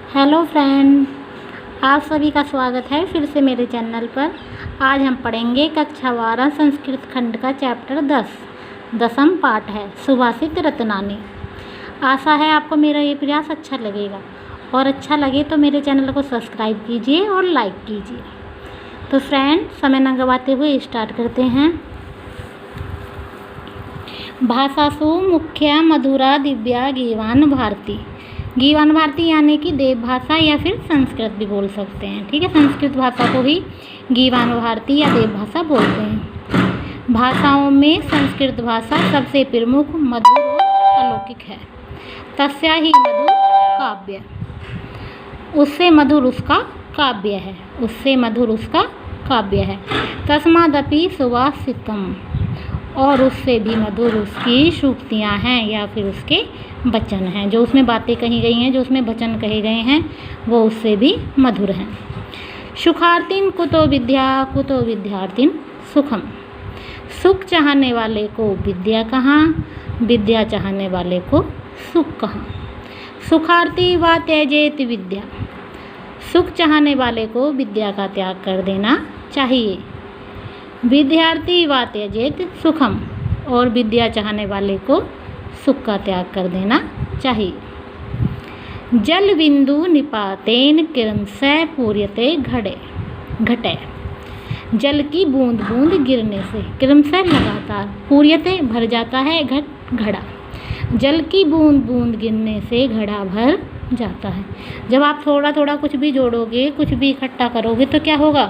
Hello friend, आप सभी का स्वागत है फिर से मेरे चैनल पर। आज हम पढ़ेंगे कक्षा 12 संस्कृत खंड का चैप्टर 10 दसम पाठ है सुभाषित रत्नानी। आशा है आपको मेरा ये प्रयास अच्छा लगेगा और अच्छा लगे तो मेरे चैनल को सब्सक्राइब कीजिए और लाइक कीजिए। तो फ्रेंड, समय न गवाते हुए स्टार्ट करते हैं। भाषासु मुख्या मधुरा दिव्या गीवान भारती। गीवान भारती यानी कि देव भाषा या फिर संस्कृत भी बोल सकते हैं। ठीक है, संस्कृत भाषा को ही गीवान भारती या देव भाषा बोलते हैं। भाषाओं में संस्कृत भाषा सबसे प्रमुख, मधुर और अलौकिक है। तस्या ही मधुर काव्य, उससे मधुर उसका काव्य है। उससे मधुर उसका काव्य है। तस्मादपि सुभाषितम, और उससे भी मधुर उसकी सूक्तियाँ हैं या फिर उसके वचन हैं। जो उसमें बातें कही गई हैं, जो उसमें वचन कहे गए हैं, वो उससे भी मधुर हैं। सुखार्तिन कुतो विद्या कुतो विद्यार्थिन सुखम। सुख चाहने वाले को विद्या कहाँ, विद्या चाहने वाले को सुख कहाँ। सुखार्थी व त्यजेत विद्या, सुख चाहने वाले को विद्या का त्याग कर देना चाहिए। विद्यार्थी व त्यजेत सुखम, और विद्या चाहने वाले को सुख का त्याग कर देना चाहिए। जल बिंदु निपातेन क्रमशः पूर्यते घटे। जल की बूंद बूंद गिरने से, क्रमशः लगातार, पूर्यते भर जाता है घड़ा। जल की बूंद बूंद गिरने से घड़ा भर जाता है। जब आप थोड़ा थोड़ा कुछ भी जोड़ोगे, कुछ भी इकट्ठा करोगे तो क्या होगा,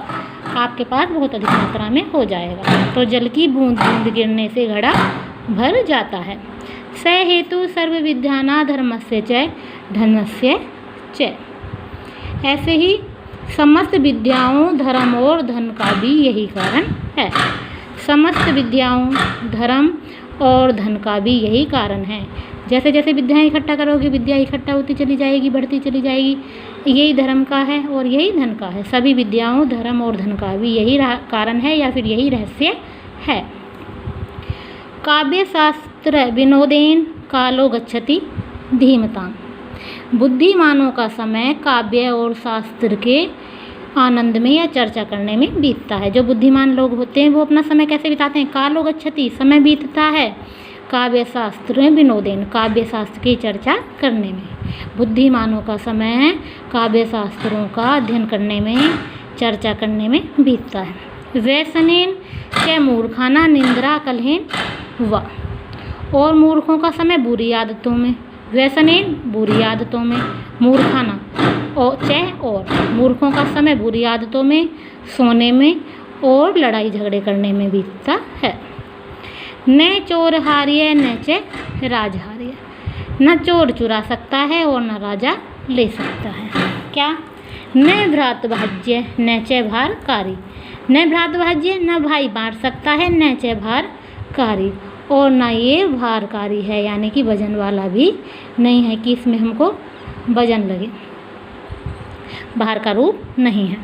आपके पास बहुत अधिक मात्रा में हो जाएगा। तो जल की बूंद बूंद गिरने से घड़ा भर जाता है। स हेतु सर्व विद्याना धर्मस्य च धनस्य च। ऐसे ही समस्त विद्याओं, धर्म और धन का भी यही कारण है। समस्त विद्याओं, धर्म और धन का भी यही कारण है। जैसे जैसे विद्याएं इकट्ठा करोगे, विद्या इकट्ठा होती चली जाएगी, बढ़ती चली जाएगी। यही धर्म का है और यही धन का है। सभी विद्याओं, धर्म और धन का भी यही कारण है या फिर यही रहस्य है। काव्य शास्त्र विनोदेन कालो गच्छति धीमतां। बुद्धिमानों का समय काव्य और शास्त्र के आनंद में या चर्चा करने में बीतता है। जो बुद्धिमान लोग होते हैं वो अपना समय कैसे बिताते हैं, कालो गच्छति, समय बीतता है काव्य शास्त्र विनोदेन, काव्य शास्त्र की चर्चा करने में। बुद्धिमानों का समय है काव्य शास्त्रों का अध्ययन करने में, चर्चा करने में बीतता है। व्यसनेन च मूर्खाना निंद्रा कलहेन व, और मूर्खों का समय बुरी आदतों में। व्यसनेन बुरी आदतों में, मूर्खाना और मूर्खों का समय बुरी आदतों में, सोने में और लड़ाई झगड़े करने में बीतता है। न चोर हार्य न च राजहार्य, न चोर चुरा सकता है और न राजा ले सकता है। क्या? न भ्रातभाज्य न च भारकारी, न भ्रातभाज्य, न भाई बांट सकता है, न च भारकारी, और न ये भारकारी है यानी कि वजन वाला भी नहीं है कि इसमें हमको वजन लगे, भार का रूप नहीं है।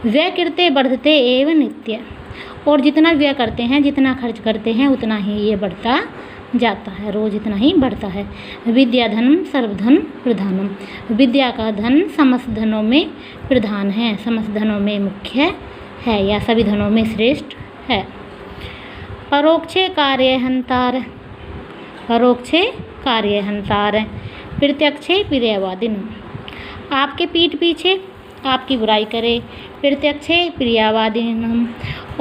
व्यय कृते बढ़ते एवं नित्य, और जितना व्यय करते हैं, जितना खर्च करते हैं, उतना ही ये बढ़ता जाता है, रोज इतना ही बढ़ता है। विद्या धनम सर्वधन प्रधानम, विद्या का धन समस्त धनों में प्रधान है, समस्त धनों में मुख्य है या सभी धनों में श्रेष्ठ है। परोक्षे कार्यहंतार, परोक्षे कार्यहंतार, प्रत्यक्षे प्रियवादिनम। आपके पीठ पीछे आपकी बुराई करे, प्रत्यक्षे प्रियवादिनम,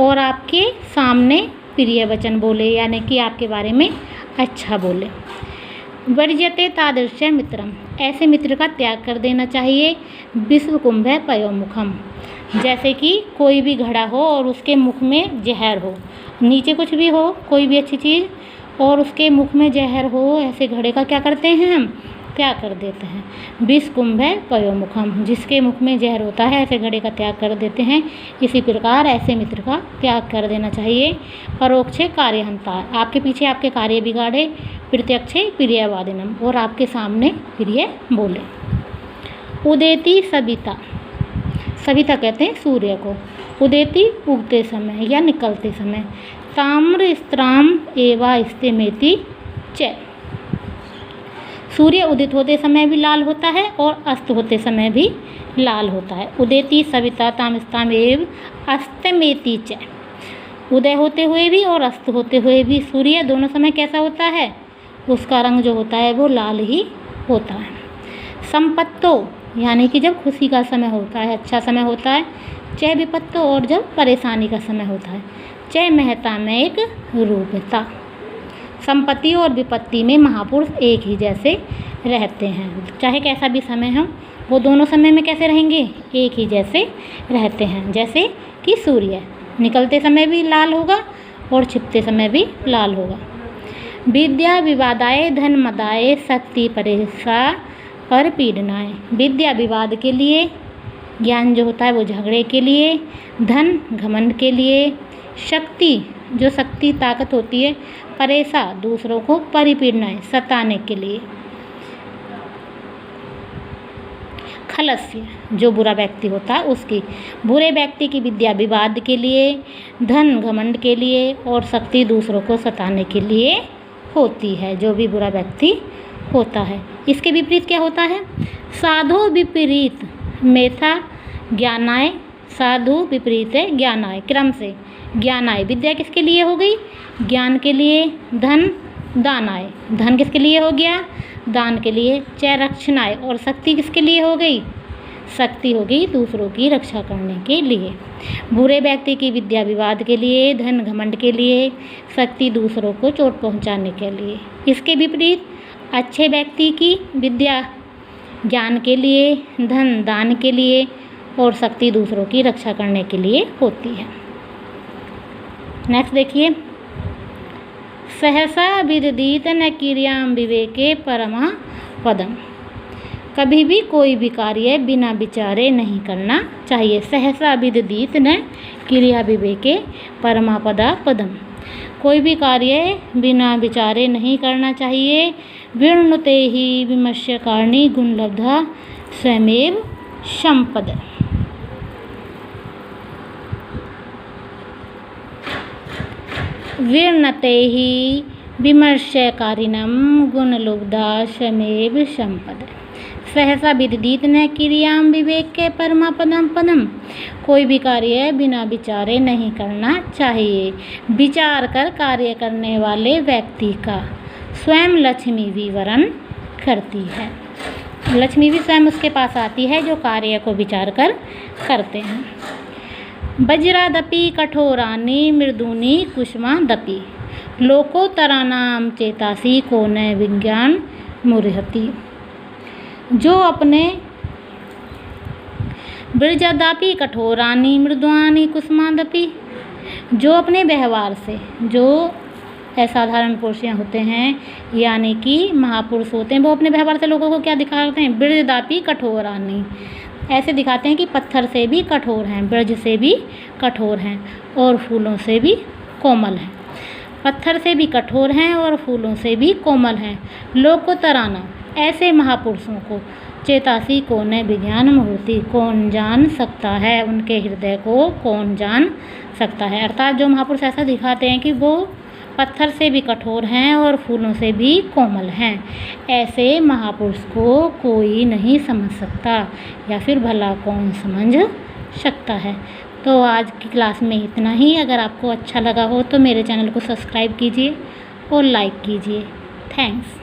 और आपके सामने प्रिय वचन बोले यानी कि आपके बारे में अच्छा बोले। वर्जते तादृश मित्रम, ऐसे मित्र का त्याग कर देना चाहिए। विश्व कुंभ पयोमुखम, जैसे कि कोई भी घड़ा हो और उसके मुख में जहर हो, नीचे कुछ भी हो, कोई भी अच्छी चीज़ और उसके मुख में जहर हो, ऐसे घड़े का क्या करते हैं हम, त्याग कर देते हैं। विष कुंभ पयोमुखम, जिसके मुख में जहर होता है ऐसे घड़े का त्याग कर देते हैं। इसी प्रकार ऐसे मित्र का त्याग कर देना चाहिए। परोक्षे कार्यहंतार, आपके पीछे आपके कार्य बिगाड़े, प्रत्यक्षे प्रियवादिनम, और आपके सामने प्रिय बोले। उदेति सविता, सविता कहते हैं सूर्य को, उदेति उगते समय या निकलते समय। ताम्र स्त्राम एवा स्तिमेति च, सूर्य उदित होते समय भी लाल होता है और अस्त होते समय भी लाल होता है। उदेति सविता तामस्ताम एव अस्तमेति च। उदय होते हुए भी और अस्त होते हुए भी सूर्य दोनों समय कैसा होता है, उसका रंग जो होता है वो लाल ही होता है। संपत्तो यानी कि जब खुशी का समय होता है, अच्छा समय होता है। च विपत्तो और जब परेशानी का समय होता है। च महता में एक रूपता। संपत्ति और विपत्ति में महापुरुष एक ही जैसे रहते हैं, चाहे कैसा भी समय हो वो दोनों समय में कैसे रहेंगे, एक ही जैसे रहते हैं। जैसे कि सूर्य निकलते समय भी लाल होगा और छिपते समय भी लाल होगा। विद्या विवादाय धन मदाय शक्ति परेशा पर पीड़नाए। विद्या विवाद के लिए, ज्ञान जो होता है वो झगड़े के लिए, धन घमंड के लिए, शक्ति जो शक्ति ताकत होती है, परेशा दूसरों को परिपीड़नाएं सताने के लिए। खलस्य जो बुरा व्यक्ति होता है उसकी, बुरे व्यक्ति की विद्या विवाद के लिए, धन घमंड के लिए और शक्ति दूसरों को सताने के लिए होती है, जो भी बुरा व्यक्ति होता है। इसके विपरीत क्या होता है, साधु विपरीत मेथा ज्ञानाय। साधु विपरीत है ज्ञानाय, क्रम से ज्ञानाय विद्या किसके लिए हो गई, ज्ञान के लिए। धन दानाय, धन किसके लिए हो गया, दान के लिए। च रक्षणाय और शक्ति किसके लिए हो गई, शक्ति हो गई दूसरों की रक्षा करने के लिए। बुरे व्यक्ति की विद्या विवाद के लिए, धन घमंड के लिए, शक्ति दूसरों को चोट पहुंचाने के लिए। इसके विपरीत अच्छे व्यक्ति की विद्या ज्ञान के लिए, धन दान के लिए और शक्ति दूसरों की रक्षा करने के लिए होती है। नेक्स्ट देखिए, सहसा विदित न क्रियाम विवेके परमा पदम। कभी भी कोई भी कार्य बिना विचारे नहीं करना चाहिए। सहसा विदित न क्रिया विवेके परमापदा पदम। कोई भी कार्य बिना विचारे नहीं करना चाहिए। विर्णुते ही विमर्श्य कारणी गुणलब्धा स्वयमेव संपद। विर्णते ही विमर्शकारिणम गुणलुब्धा स्वयमेव संपद। सहसा विदित न क्रियाम विवेक के परमापदम पदम। कोई भी कार्य बिना विचारे नहीं करना चाहिए। विचार कर कार्य करने वाले व्यक्ति का स्वयं लक्ष्मी भी वरण करती है। लक्ष्मी भी स्वयं उसके पास आती है जो कार्य को विचार कर करते हैं। वज्रादपि कठोरानि मृदूनि कुसुमादपि। लोकोत्तराणां चेतासि को न विज्ञान मुह्यति। जो अपने वज्रादपि कठोरानि मृदुआनि कुसुमादपि, जो अपने व्यवहार से, जो असाधारण पुरुष होते हैं यानी कि महापुरुष होते हैं, वो अपने व्यवहार से लोगों को क्या दिखाते हैं, वज्रादपि कठोरानि, ऐसे दिखाते हैं कि पत्थर से भी कठोर हैं, ब्रज से भी कठोर हैं और फूलों से भी कोमल हैं। पत्थर से भी कठोर हैं और फूलों से भी कोमल हैं। लोकोत्तराना ऐसे महापुरुषों को, चेतासी को न विज्ञान मुह्यति, कौन जान सकता है, उनके हृदय को कौन जान सकता है। अर्थात जो महापुरुष ऐसा दिखाते हैं कि वो पत्थर से भी कठोर हैं और फूलों से भी कोमल हैं, ऐसे महापुरुष को कोई नहीं समझ सकता, या फिर भला कौन समझ सकता है। तो आज की क्लास में इतना ही। अगर आपको अच्छा लगा हो तो मेरे चैनल को सब्सक्राइब कीजिए और लाइक कीजिए। थैंक्स।